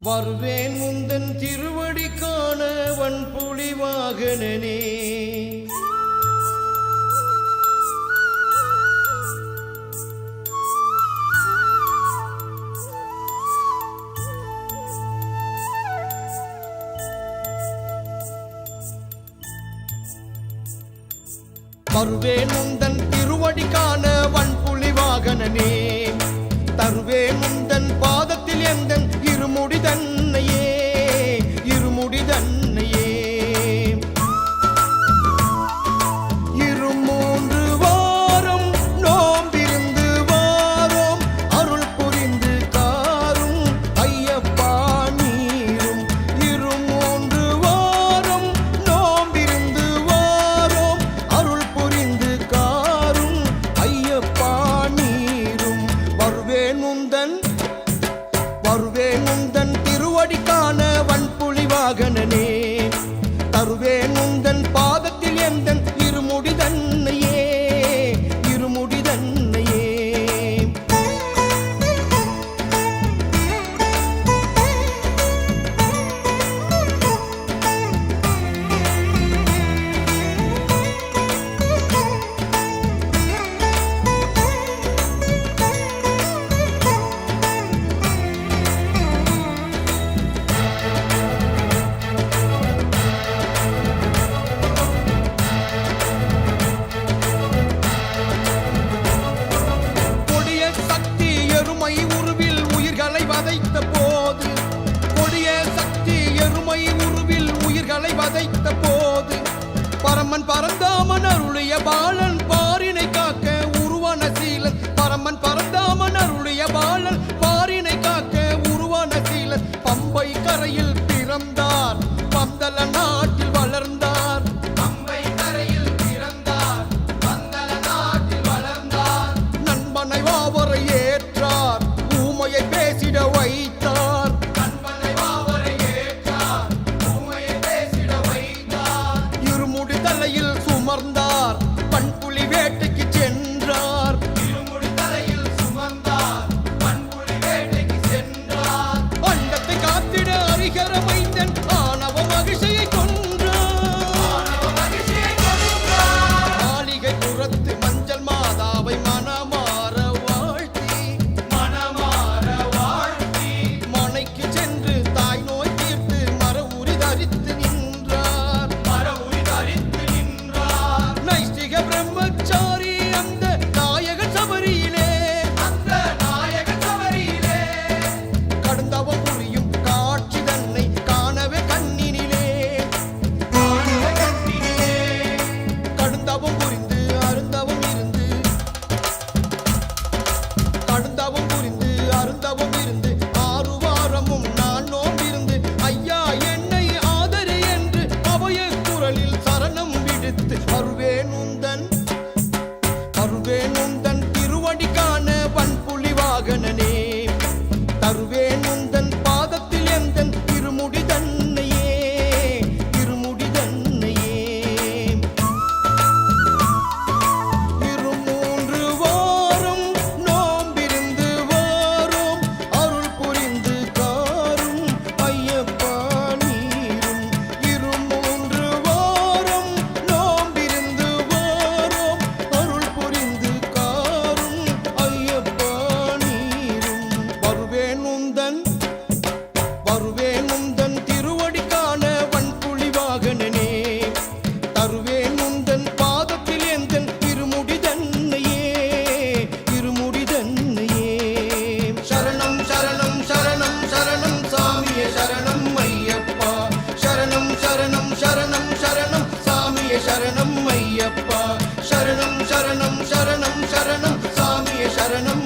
வருவேன் முந்தன் திருவடி காண வன்புலி வாகனனே. வருவேன் முந்தன் திருவடி காண வன்புலி வாகனனே. தருவேன் முந்தன் பாதத்தில் எந்தன் இருமுடி தன்னையே, இருமுடி தன்னையே. இருமூன்று வாரம் நோம்பிருந்து வாரோம், அருள் புரிந்து காரும் ஐயப்பா நீரும். இருமூன்று வாரம் நோம்பிருந்து வாரோம், அருள் புரிந்து காரும் ஐயப்பா நீரும். வருவேன் முந்தன் திருவடி காண வன்புலி வாகனனே. தருவேன் முந்தன் பாதத்தில் எந்தன் இருமுடி தன்னையே, இருமுடி தன்னையே. வதைத்த போது பரமன் பரந்தாமன் அருளிய பாலன் பாரினை காக்க உருவான சீலன். பரமன் பரந்தாமன் அருளிய பாலன் பாரினை காக்க உருவான சீலன். பம்பை கரையில் பிறந்தார், பந்தல நாட்டில் வளர்ந்தார். பம்பை கரையில் பிறந்தார், பந்தல நாட்டில் வளர்ந்தார். நண்பனை வாவரை ஏற்றார், ஊமையை பேசிட வைத்தார். தலையில் சுமர்ந்தார், பண்புலி வேட்டைக்கு சென்றார். இருமுடி தலையில் சுமர்ந்தார், பண்புலி வேட்டைக்கு சென்றார். அண்டத்தை காத்திட அரிகர மைந்தன் ஆணவ மகிழ்ச்சியை கொன்றார். மாளிகை புறத்து மஞ்சள் மாதாவை மனமாற வாழ்த்தி, மனமாற வாழ்த்தி மனைக்கு சென்று தாய் நோய் தீர்த்து மர உரி தரித்து நின்றார். பிரம்மச்சாரி அந்த நாயக சபரியிலே, அந்த நாயக சபரியிலே கடந்தவ புரியும் காட்சி தன்னை காணவே கண்ணினிலே, காணவே கண்ணினிலே. கடுந்தவம் புரிந்து அருந்தவம் இருந்து, கடுந்தவம் புரிந்து அருந்தவம் இருந்து 6 வாரமும் நான் நோம்பிருந்து ஐயா என்னை ஆதரி என்று அவைய குரலில் சரணம் விடுத்து வருவேன் முந்தன் திருவடி காண வன்புலி வாகனனே. தருவேன் முந்தன் பாதத்தில் எந்தன் இருமுடி தன்னையே, இருமுடி தன்னையே. இருமூன்று வாரம் நோம்பிருந்து வாரோம், அருள் புரிந்து காரும் ஐயப்பா நீரும். இருமூன்று வாரம் நோம்பிருந்து வாரோம், அருள் புரிந்து காரும் ஐயப்பா நீரும். வருவேன் முந்தன் திருவடி காண வன்புலி வாகனனே. தருவேன் முந்தன் பாதத்தில் எந்தன் இருமுடி தன்னையே, இருமுடி தன்னையே. சரணம் சரணம் சரணம் சரணம் சாமியே சரணம் ஐயப்பா. சரணம் சரணம் சரணம் சரணம் சாமியே சரணம் ஐயப்பா. சரணம் சரணம் சரணம் சரணம் சாமியே சரணம்